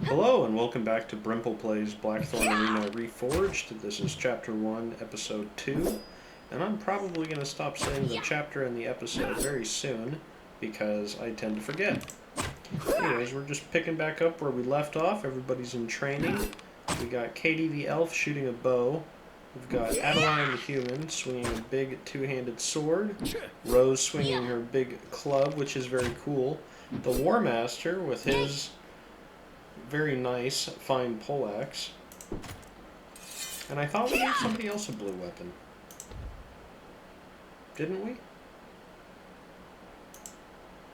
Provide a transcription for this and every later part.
Hello and welcome back to Brimple Plays Blackthorn Arena Reforged. This is Chapter 1, Episode 2, and I'm probably going to stop saying the chapter and the episode very soon because I tend to forget. Anyways, we're just picking back up where we left off. Everybody's in training. We got Katie the elf shooting a bow. We've got Adeline the human swinging a big two-handed sword. Rose swinging her big club, which is very cool. The War Master with his very nice, fine poleaxe. And I thought we gave somebody else a blue weapon. Didn't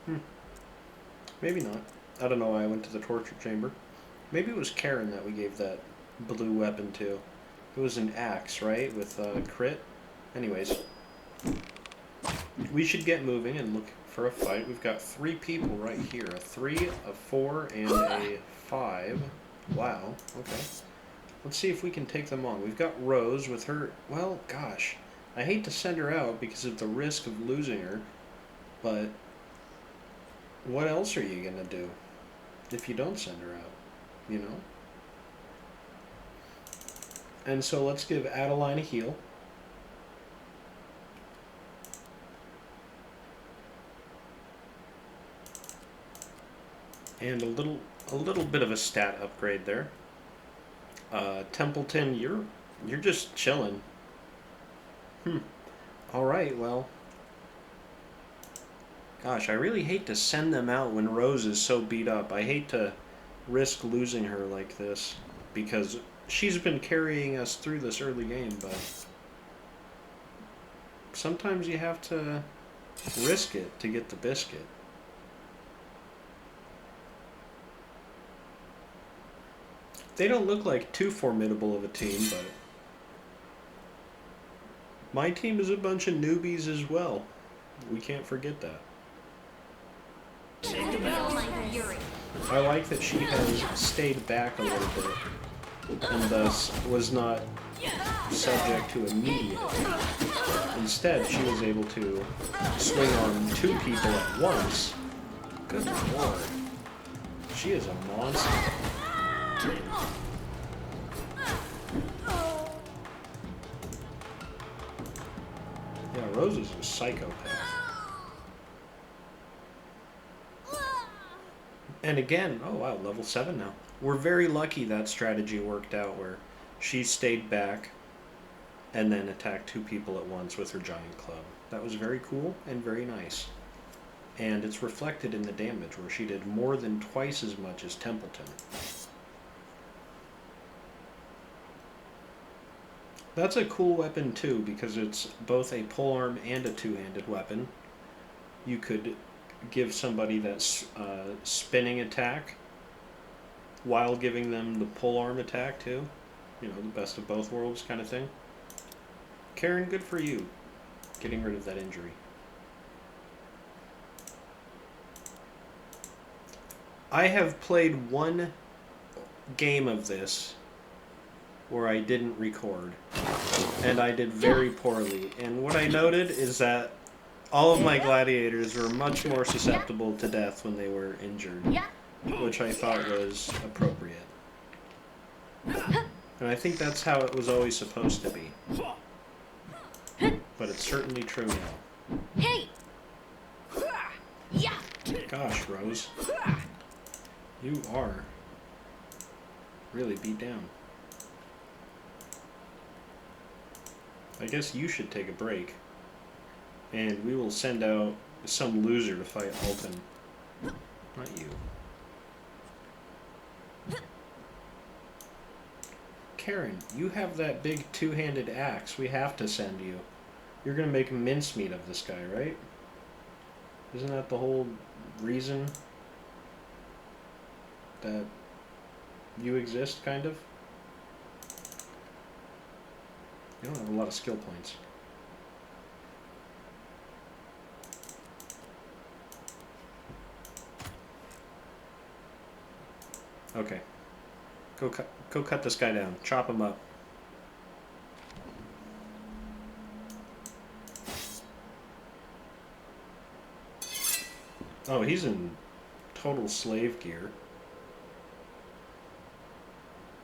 we? Maybe not. I don't know why I went to the torture chamber. Maybe it was Karin that we gave that blue weapon to. It was an axe, right? With crit? Anyways. We should get moving and look for a fight. We've got 3 people right here. A 3, a 4, and a 5. Wow, okay. Let's see if we can take them on. We've got Rose with her... Well, gosh. I hate to send her out because of the risk of losing her. But what else are you going to do if you don't send her out? You know? And so let's give Adeline a heal. And a little bit of a stat upgrade there. Templeton, you're just chilling. Alright, well. Gosh, I really hate to send them out when Rose is so beat up. I hate to risk losing her like this, because she's been carrying us through this early game, but sometimes you have to risk it to get the biscuit. They don't look like too formidable of a team, but my team is a bunch of newbies as well. We can't forget that. I like that she has stayed back a little bit, and thus was not subject to immediate attack. Instead, she was able to swing on 2 people at once. Good lord. She is a monster. Yeah, Rose is a psychopath. And again, oh wow, level 7 now. We're very lucky that strategy worked out where she stayed back and then attacked 2 people at once with her giant club. That was very cool and very nice. And it's reflected in the damage where she did more than twice as much as Templeton. That's a cool weapon too, because it's both a polearm and a 2-handed weapon. You could give somebody that spinning attack while giving them the polearm attack too. You know, the best of both worlds kind of thing. Karin, good for you, getting rid of that injury. I have played 1 game of this where I didn't record, and I did very poorly. And what I noted is that all of my gladiators were much more susceptible to death when they were injured, which I thought was appropriate. And I think that's how it was always supposed to be. But it's certainly true now. Hey! Gosh, Rose. You are really beat down. I guess you should take a break. And we will send out some loser to fight Alton. Not you. Karin, you have that big 2-handed axe. We have to send you. You're gonna make mincemeat of this guy, right? Isn't that the whole reason that you exist, kind of? You don't have a lot of skill points. Okay. Go cut this guy down. Chop him up. Oh, he's in total slave gear.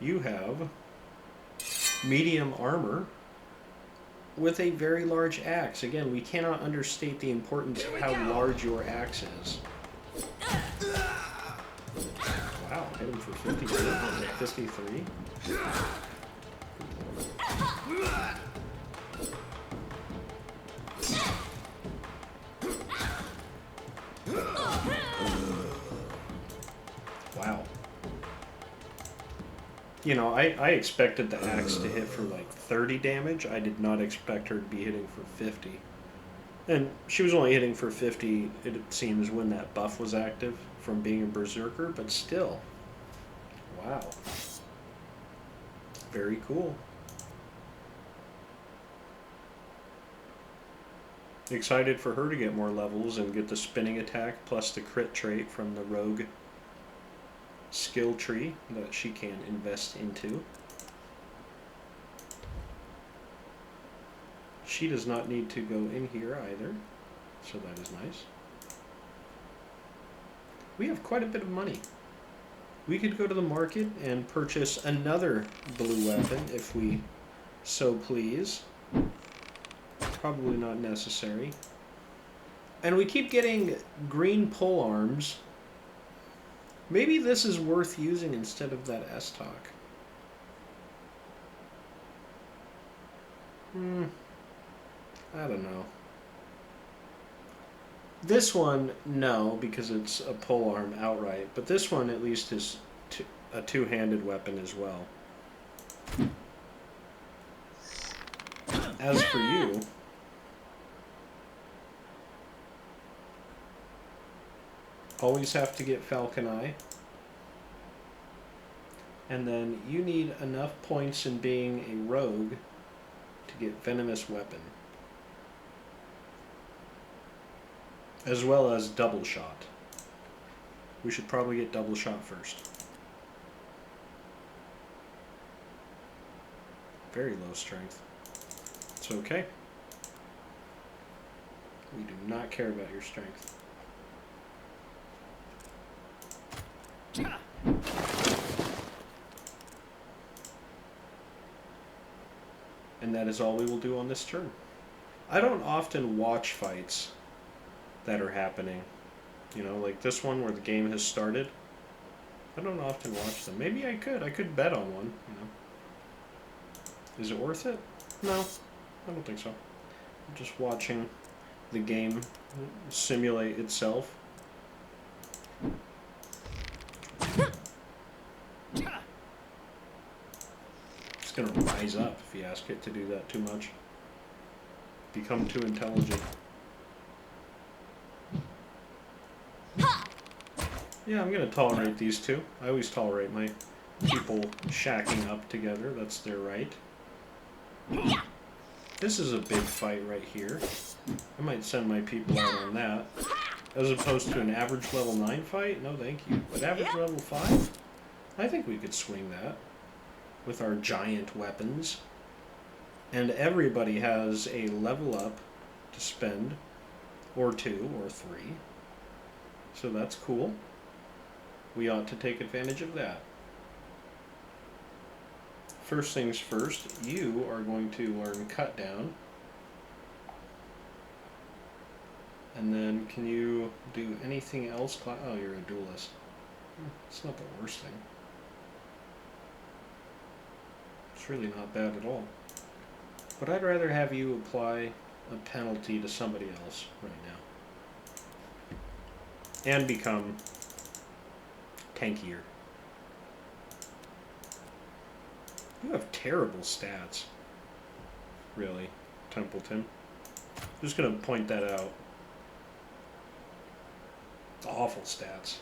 You have medium armor with a very large axe. Again, we cannot understate the importance of how large your axe is. Wow, hit him for 52. 53. Wow. You know, I expected the axe to hit for like 30 damage. I did not expect her to be hitting for 50. And she was only hitting for 50, it seems, when that buff was active from being a berserker, but still. Wow. Very cool. Excited for her to get more levels and get the spinning attack plus the crit trait from the rogue skill tree that she can invest into. She does not need to go in here either, so that is nice. We have quite a bit of money. We could go to the market and purchase another blue weapon if we so please. Probably not necessary. And we keep getting green pole arms. Maybe this is worth using instead of that S-Talk. I don't know. This one, no, because it's a pole arm outright. But this one at least is a two-handed weapon as well. As for you, always have to get Falcon Eye. And then you need enough points in being a rogue to get Venomous Weapon. As well as Double Shot. We should probably get Double Shot first. Very low strength. It's okay. We do not care about your strength. And that is all we will do on this turn. I don't often watch fights that are happening. You know, like this one where the game has started. I don't often watch them. Maybe I could. I could bet on one, you know. Is it worth it? No, I don't think so. I'm just watching the game simulate itself. It's gonna rise up if you ask it to do that too much. Become too intelligent. Yeah, I'm gonna tolerate these two. I always tolerate my people shacking up together. That's their right. This is a big fight right here. I might send my people out on that. As opposed to an average level 9 fight? No thank you. But average level 5? I think we could swing that. With our giant weapons. And everybody has a level up to spend. Or 2, or 3. So that's cool. We ought to take advantage of that. First things first, you are going to learn Cut Down. And then can you do anything else? Oh, you're a duelist. It's not the worst thing. It's really not bad at all. But I'd rather have you apply a penalty to somebody else right now. And become tankier. You have terrible stats. Really, Templeton. I'm just going to point that out. Awful stats.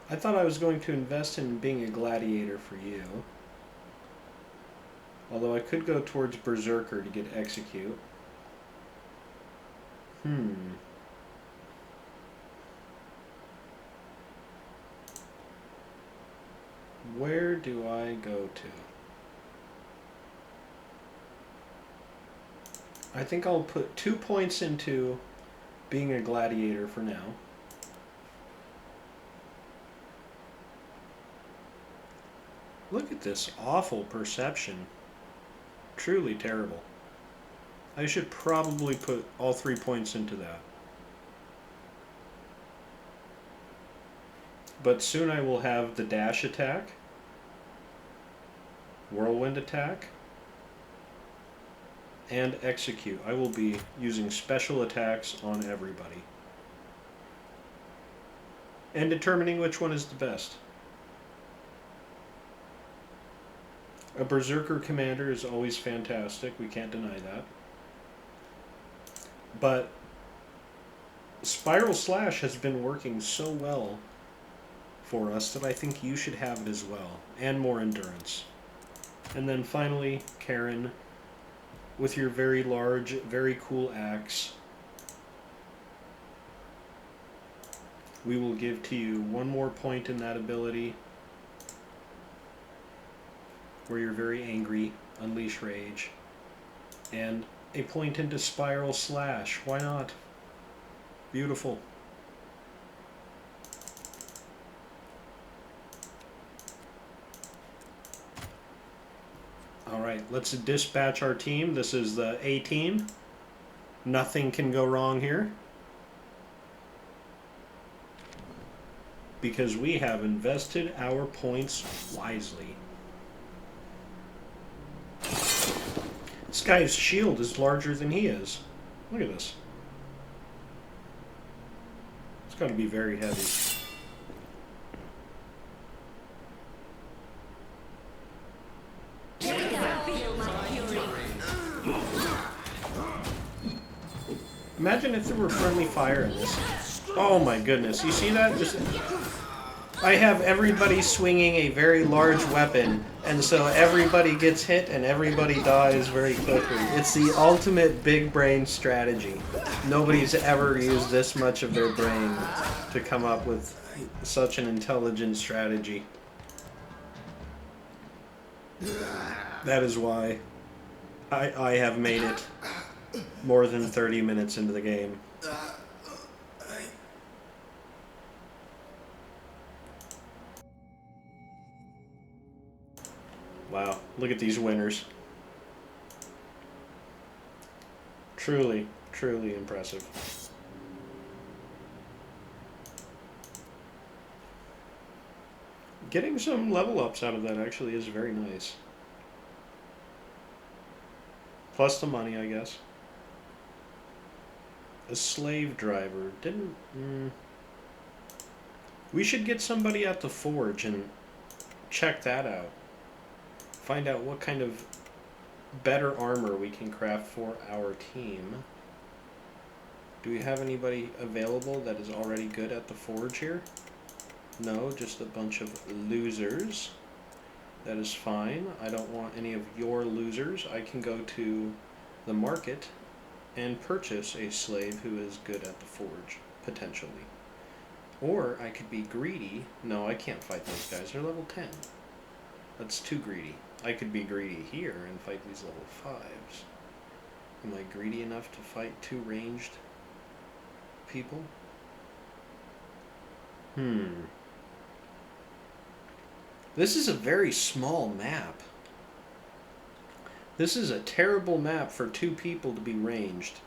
I thought I was going to invest in being a gladiator for you. Although I could go towards Berserker to get Execute. Where do I go to? I think I'll put 2 points into being a gladiator for now. Look at this awful perception. Truly terrible. I should probably put all 3 points into that. But soon I will have the dash attack, whirlwind attack, and execute. I will be using special attacks on everybody. And determining which one is the best. A Berserker Commander is always fantastic, we can't deny that. But Spiral Slash has been working so well for us that I think you should have it as well, and more endurance. And then finally, Karin, with your very large, very cool axe, we will give to you 1 more point in that ability, where you're very angry, unleash rage, and a point into Spiral Slash. Why not? Beautiful. Alright, let's dispatch our team. This is the A team. Nothing can go wrong here, because we have invested our points wisely. This guy's shield is larger than he is. Look at this. It's got to be very heavy. Imagine if there were friendly fire in this. Oh my goodness, you see that? Just, I have everybody swinging a very large weapon, and so everybody gets hit and everybody dies very quickly. It's the ultimate big brain strategy. Nobody's ever used this much of their brain to come up with such an intelligent strategy. That is why I have made it more than 30 minutes into the game. Wow, look at these winners. Truly, truly impressive. Getting some level ups out of that actually is very nice. Plus the money, I guess. A slave driver. We should get somebody at the forge and check that out. Find out what kind of better armor we can craft for our team. Do we have anybody available that is already good at the forge here? No, just a bunch of losers. That is fine. I don't want any of your losers. I can go to the market and purchase a slave who is good at the forge, potentially. Or I could be greedy. No, I can't fight those guys. They're level 10. That's too greedy. I could be greedy here and fight these level 5s. Am I greedy enough to fight 2 ranged people? This is a very small map. This is a terrible map for 2 people to be ranged,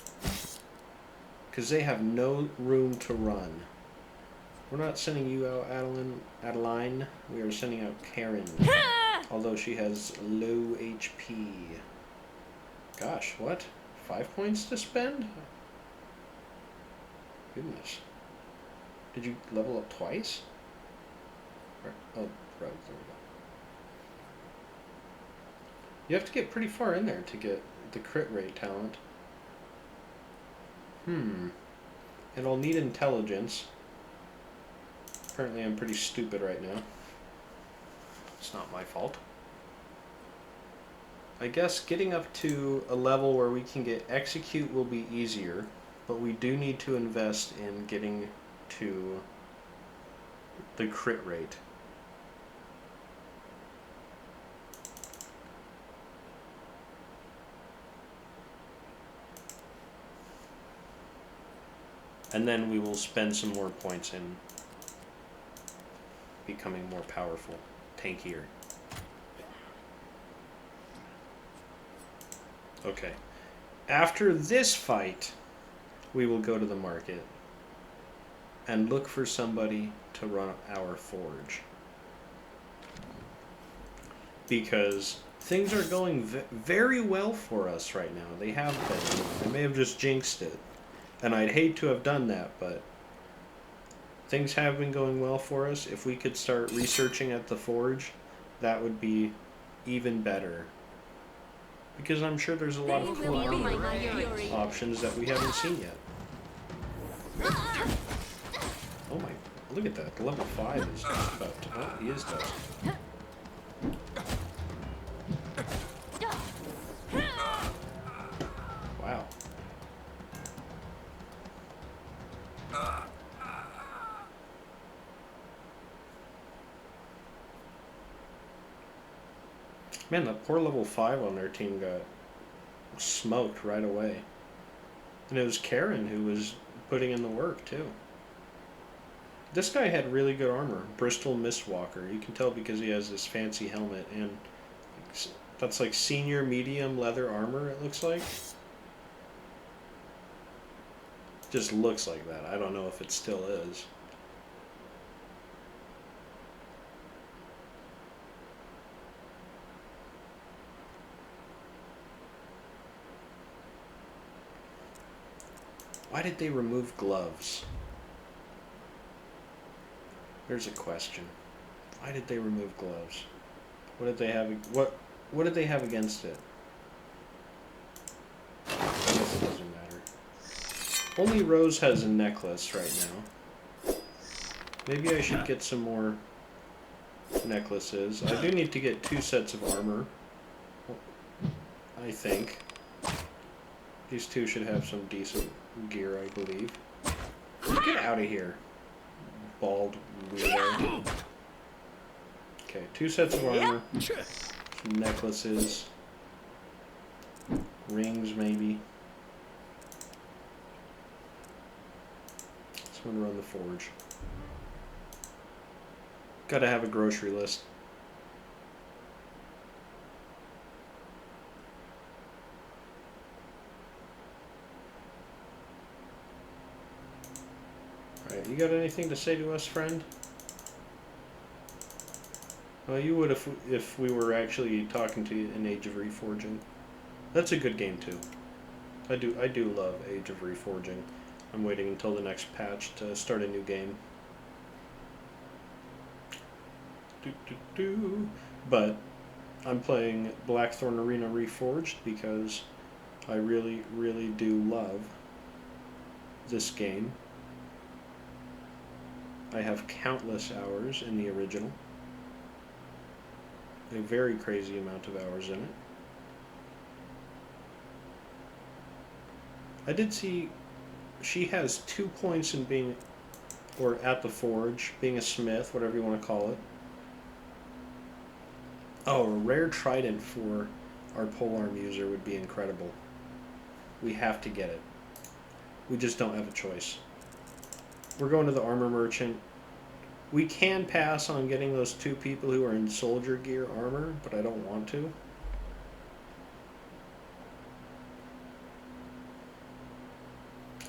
because they have no room to run. We're not sending you out, Adeline. We are sending out Karin. Although she has low HP. Gosh, what? 5 points to spend? Goodness. Did you level up twice? Oh, right, there we go. You have to get pretty far in there to get the crit rate talent. And I'll need intelligence. Apparently I'm pretty stupid right now. It's not my fault. I guess getting up to a level where we can get execute will be easier, but we do need to invest in getting to the crit rate. And then we will spend some more points in becoming more powerful, tankier. Okay. After this fight, we will go to the market and look for somebody to run our forge. Because things are going very well for us right now. They have been. I may have just jinxed it. And I'd hate to have done that, but things have been going well for us. If we could start researching at the forge, that would be even better. Because I'm sure there's a lot of cool armor options that we haven't seen yet. Oh my, look at that. Level 5 is just about to, oh, he is toast. Wow. Man, that poor level 5 on their team got smoked right away. And it was Karin who was putting in the work, too. This guy had really good armor. Bristol Mistwalker. You can tell because he has this fancy helmet, and that's like senior medium leather armor, it looks like. Just looks like that. I don't know if it still is. Why did they remove gloves? There's a question. Why did they remove gloves? What did they have? What did they have against it? I guess it doesn't matter. Only Rose has a necklace right now. Maybe I should get some more necklaces. I do need to get 2 sets of armor. I think. These 2 should have some decent gear, I believe. Get out of here, bald weirdo. Okay, 2 sets of armor. Some necklaces. Rings, maybe. Someone run the forge. Gotta have a grocery list. Alright, you got anything to say to us, friend? Well, you would if we were actually talking to you in Age of Reforging. That's a good game too. I do love Age of Reforging. I'm waiting until the next patch to start a new game. But I'm playing Blackthorn Arena Reforged because I really, really do love this game. I have countless hours in the original. A very crazy amount of hours in it. I did see she has 2 points in being, or at the forge, being a smith, whatever you want to call it. Oh, a rare trident for our polearm user would be incredible. We have to get it. We just don't have a choice. We're going to the armor merchant. We can pass on getting those 2 people who are in soldier gear armor, but I don't want to.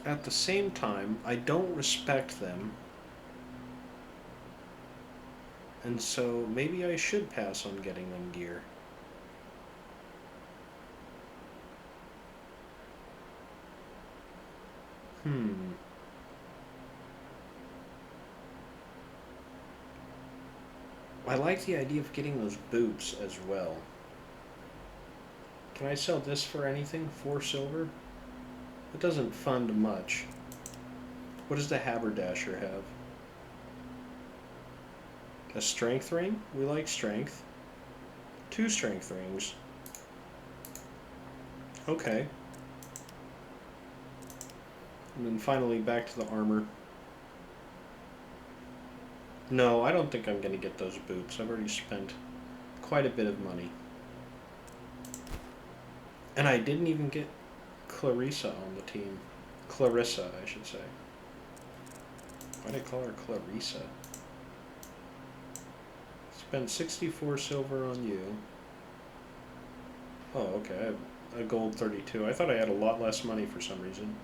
At the same time, I don't respect them. And so maybe I should pass on getting them gear. I like the idea of getting those boots as well. Can I sell this for anything? 4 silver? It doesn't fund much. What does the haberdasher have? A strength ring? We like strength. 2 strength rings. Okay. And then finally back to the armor. No, I don't think I'm going to get those boots. I've already spent quite a bit of money. And I didn't even get Clarissa on the team. Clarissa, I should say. Why did I call her Clarissa? Spent 64 silver on you. Oh, okay. I have a gold 32. I thought I had a lot less money for some reason.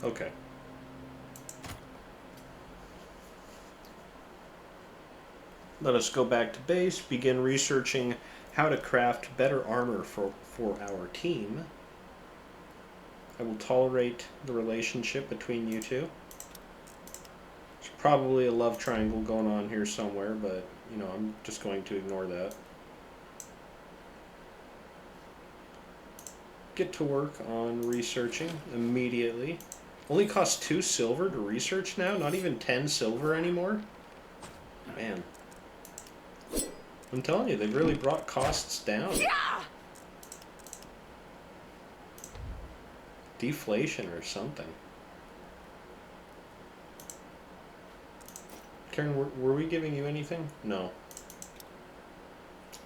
Okay. Let us go back to base, begin researching how to craft better armor for our team. I will tolerate the relationship between you two. There's probably a love triangle going on here somewhere, but, you know, I'm just going to ignore that. Get to work on researching immediately. Only costs 2 silver to research now? Not even 10 silver anymore? Man. I'm telling you, they've really brought costs down. Deflation or something. Karin, were we giving you anything? No.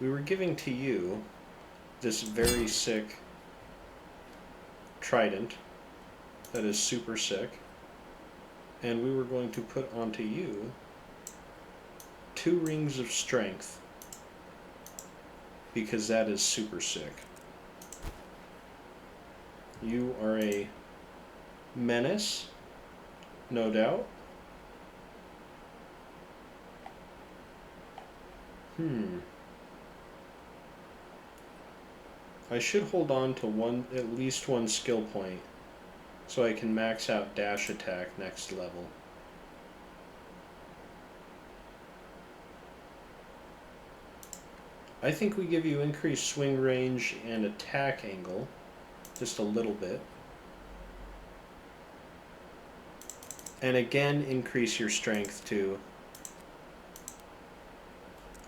We were giving to you this very sick trident that is super sick. And we were going to put onto you 2 rings of strength, because that is super sick. You are a menace, no doubt. I should hold on to at least one skill point so I can max out dash attack next level. I think we give you increased swing range and attack angle, just a little bit. And again, increase your strength to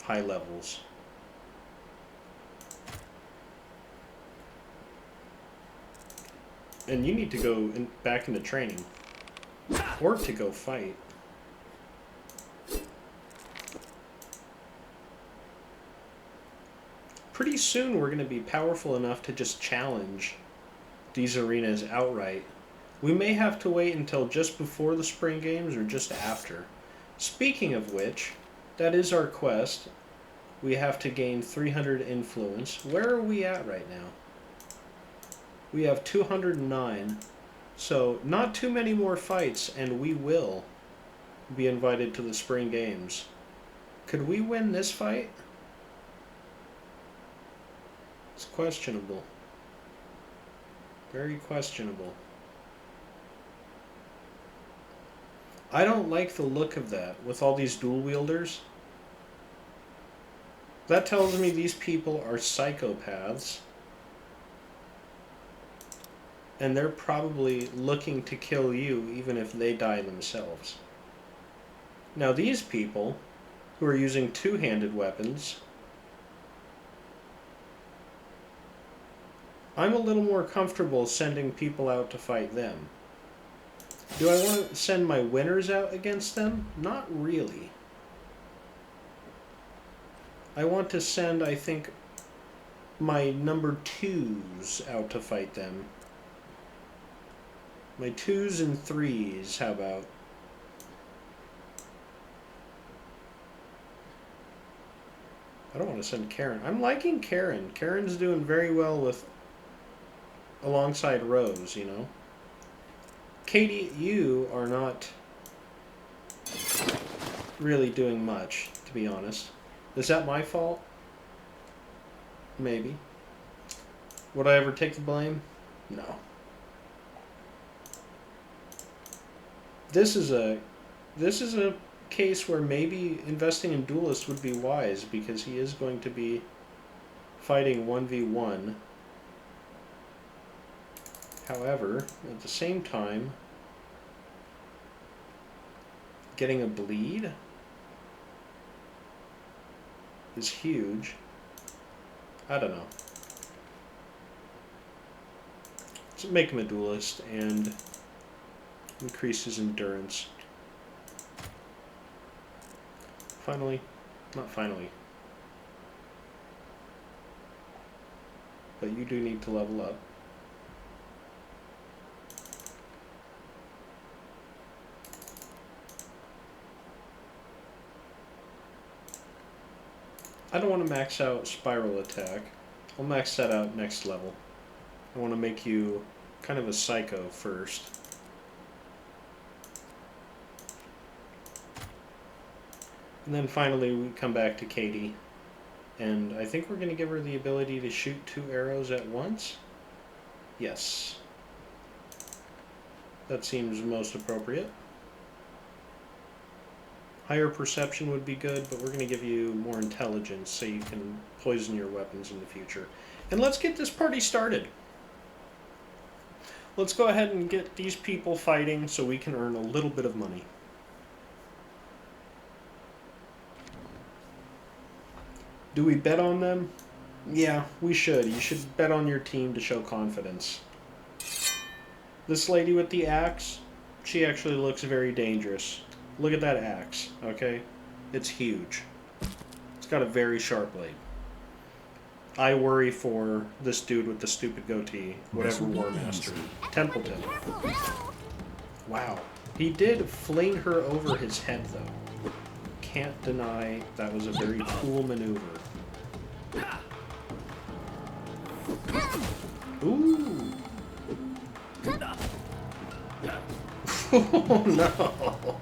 high levels. And you need to go back into training, or to go fight. Pretty soon we're going to be powerful enough to just challenge these arenas outright. We may have to wait until just before the spring games or just after. Speaking of which, that is our quest. We have to gain 300 influence. Where are we at right now? We have 209. So not too many more fights and we will be invited to the spring games. Could we win this fight? It's questionable. Very questionable. I don't like the look of that with all these dual wielders. That tells me these people are psychopaths. And they're probably looking to kill you even if they die themselves. Now these people who are using two-handed weapons, I'm a little more comfortable sending people out to fight them. Do I want to send my winners out against them? Not really. I want to send, I think, my number 2s out to fight them. My 2s and 3s, how about? I don't want to send Karin. I'm liking Karin. Karin's doing very well with alongside Rose, you know. Katie, you are not really doing much, to be honest. Is that my fault? Maybe. Would I ever take the blame? No. This is a case where maybe investing in Duelist would be wise, because he is going to be fighting 1v1. However, at the same time, getting a bleed is huge. I don't know. Let's make him a duelist and increase his endurance. Finally, not finally, but you do need to level up. I don't want to max out spiral attack. I'll max that out next level. I want to make you kind of a psycho first. And then finally we come back to Katie. And I think we're going to give her the ability to shoot 2 arrows at once. Yes. That seems most appropriate. Higher perception would be good, but we're going to give you more intelligence so you can poison your weapons in the future. And let's get this party started. Let's go ahead and get these people fighting so we can earn a little bit of money. Do we bet on them? Yeah, we should. You should bet on your team to show confidence. This lady with the axe, she actually looks very dangerous. Look at that axe, okay? It's huge. It's got a very sharp blade. I worry for this dude with the stupid goatee, whatever War Master. Templeton. Wow. He did fling her over his head, though. Can't deny that was a very cool maneuver. Ooh. Oh no.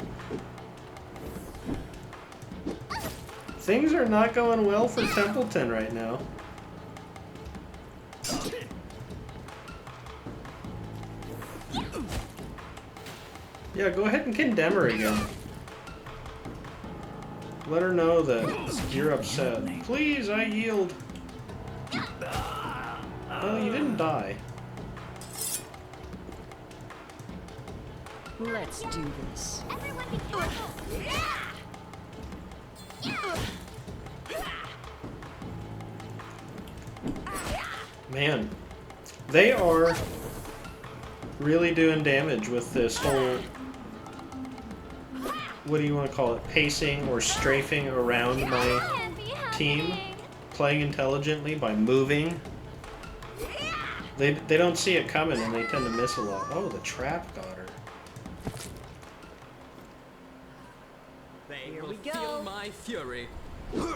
Things are not going well for Templeton right now. Yeah, go ahead and condemn her again. Let her know that you're upset. Please, I yield. Well, you didn't die. Let's do this. Everyone be Man, they are really doing damage with this whole, what do you want to call it, pacing or strafing around my team, playing intelligently by moving. They don't see it coming and they tend to miss a lot. Oh, the trap got her. Here we go. My fury. Ooh.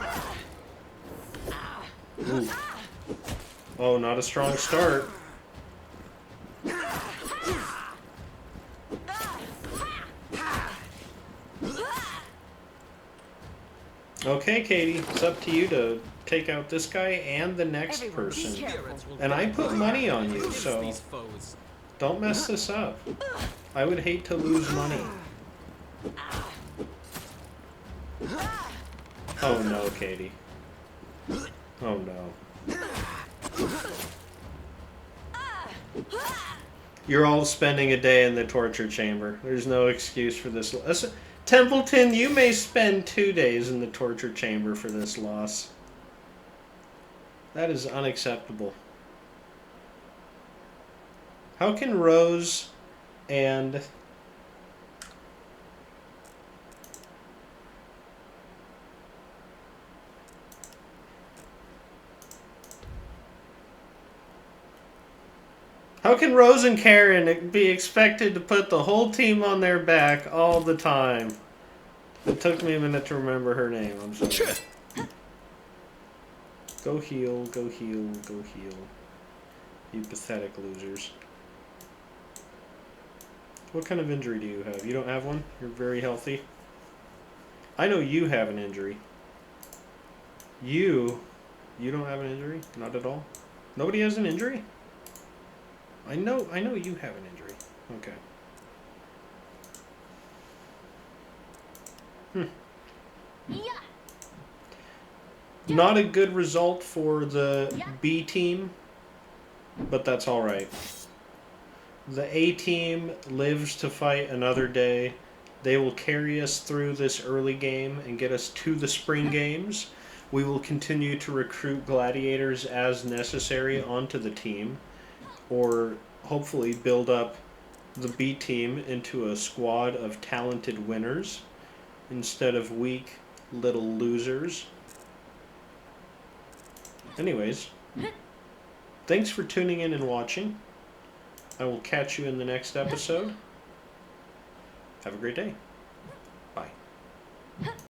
Oh, not a strong start. Okay, Katie, it's up to you to take out this guy and the next person. And I put money on you, so don't mess this up. I would hate to lose money. Oh no, Katie. Oh no. You're all spending a day in the torture chamber. There's no excuse for this. Templeton, you may spend 2 days in the torture chamber for this loss. That is unacceptable. How can Rose and... How can Rose and Karin be expected to put the whole team on their back all the time? It took me a minute to remember her name, I'm sorry. Go heal, go heal, go heal. You pathetic losers. What kind of injury do you have? You don't have one? You're very healthy? I know you have an injury. You don't have an injury? Not at all? Nobody has an injury? I know you have an injury. Okay. Not a good result for the B team, but that's alright. The A team lives to fight another day. They will carry us through this early game and get us to the spring games. We will continue to recruit gladiators as necessary onto the team, or hopefully build up the B team into a squad of talented winners instead of weak little losers. Anyways, thanks for tuning in and watching. I will catch you in the next episode. Have a great day.